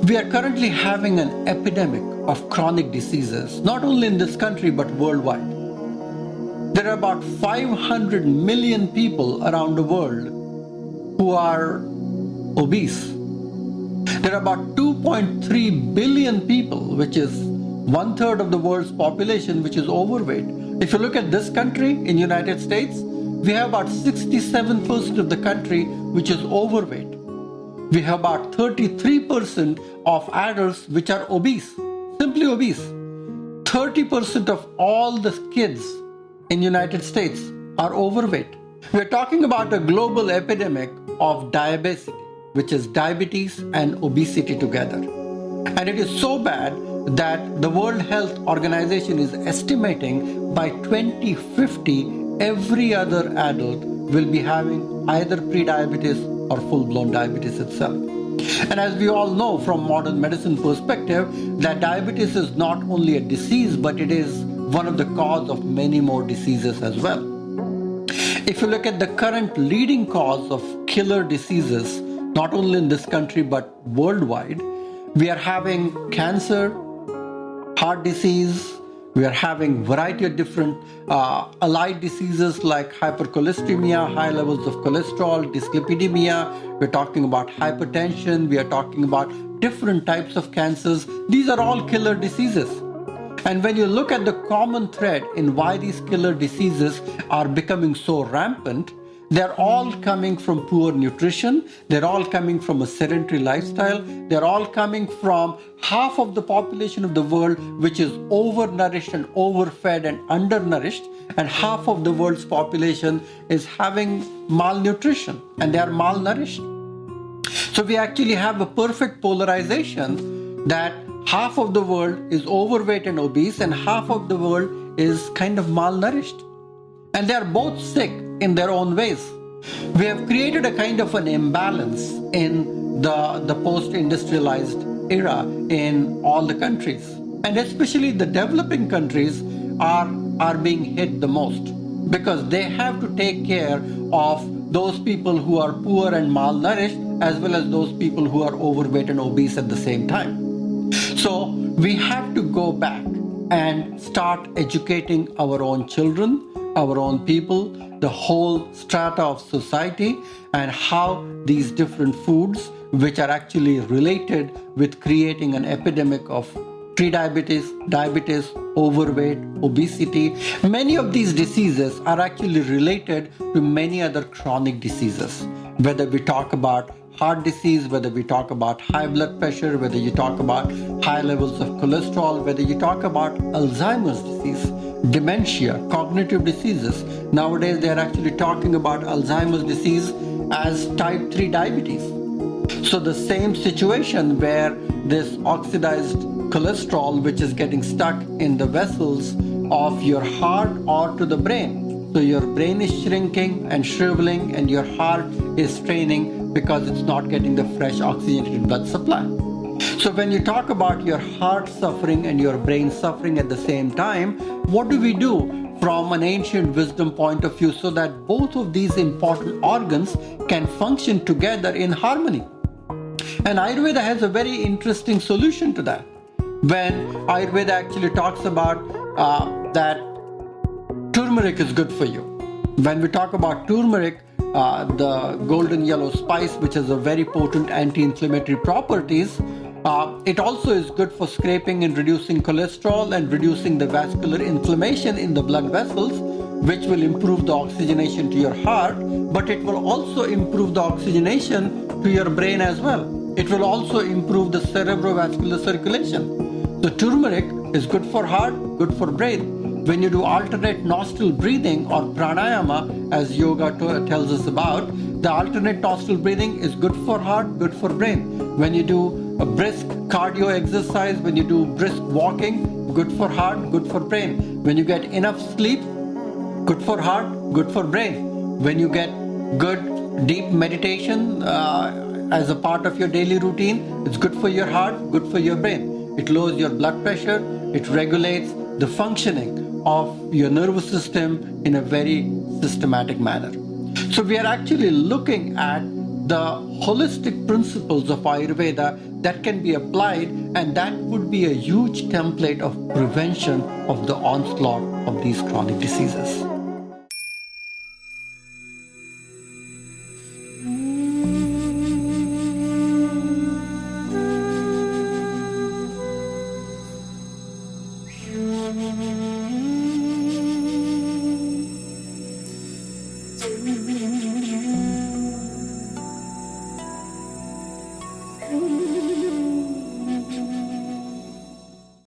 We are currently having an epidemic of chronic diseases, not only in this country but worldwide. There are about 500 million people around the world who are obese. There are about 2.3 billion people, which is 1/3 of the world's population, which is overweight. If you look at this country in United States, we have about 67% of the country which is overweight. We have about 33% of adults which are obese, simply obese. 30% of all the kids in United States are overweight. We're talking about a global epidemic of diabetes, which is diabetes and obesity together. And it is so bad that the World Health Organization is estimating by 2050, every other adult will be having either pre-diabetes or full-blown diabetes itself. And as we all know from modern medicine perspective, that diabetes is not only a disease, but it is one of the cause of many more diseases as well. If you look at the current leading cause of killer diseases, not only in this country but worldwide, we are having cancer, heart disease, we are having variety of different allied diseases like hypercholesteremia, high levels of cholesterol, dyslipidemia, we're talking about hypertension, we are talking about different types of cancers. These are all killer diseases. And when you look at the common thread in why these killer diseases are becoming so rampant, they're all coming from poor nutrition, they're all coming from a sedentary lifestyle, they're all coming from half of the population of the world which is overnourished and overfed and undernourished, and half of the world's population is having malnutrition and they are malnourished. So we actually have a perfect polarization that half of the world is overweight and obese and half of the world is kind of malnourished. And they are both sick in their own ways. We have created a kind of an imbalance in the post-industrialized era in all the countries. And especially the developing countries are being hit the most because they have to take care of those people who are poor and malnourished as well as those people who are overweight and obese at the same time. So we have to go back and start educating our own children, our own people, the whole strata of society, and how these different foods, which are actually related with creating an epidemic of prediabetes, diabetes, overweight, obesity. Many of these diseases are actually related to many other chronic diseases. Whether we talk about heart disease, whether we talk about high blood pressure, whether you talk about high levels of cholesterol, whether you talk about Alzheimer's disease, dementia, cognitive diseases. Nowadays, they are actually talking about Alzheimer's disease as type 3 diabetes. So the same situation where this oxidized cholesterol, which is getting stuck in the vessels of your heart or to the brain. So your brain is shrinking and shriveling and your heart is straining because it's not getting the fresh oxygenated blood supply. So when you talk about your heart suffering and your brain suffering at the same time, what do we do from an ancient wisdom point of view so that both of these important organs can function together in harmony? And Ayurveda has a very interesting solution to that. When Ayurveda actually talks about that turmeric is good for you. When we talk about turmeric, the golden yellow spice, which has a very potent anti-inflammatory properties, it also is good for scraping and reducing cholesterol and reducing the vascular inflammation in the blood vessels, which will improve the oxygenation to your heart, but it will also improve the oxygenation to your brain as well. It will also improve the cerebrovascular circulation. The turmeric is good for heart, good for brain. When you do alternate nostril breathing or pranayama, as yoga tells us about, the alternate nostril breathing is good for heart, good for brain. When you do a brisk cardio exercise, when you do brisk walking, good for heart, good for brain. When you get enough sleep, good for heart, good for brain. When you get good deep meditation as a part of your daily routine, it's good for your heart, good for your brain. It lowers your blood pressure, it regulates the functioning of your nervous system in a very systematic manner. So we are actually looking at the holistic principles of Ayurveda that can be applied, and that would be a huge template of prevention of the onslaught of these chronic diseases.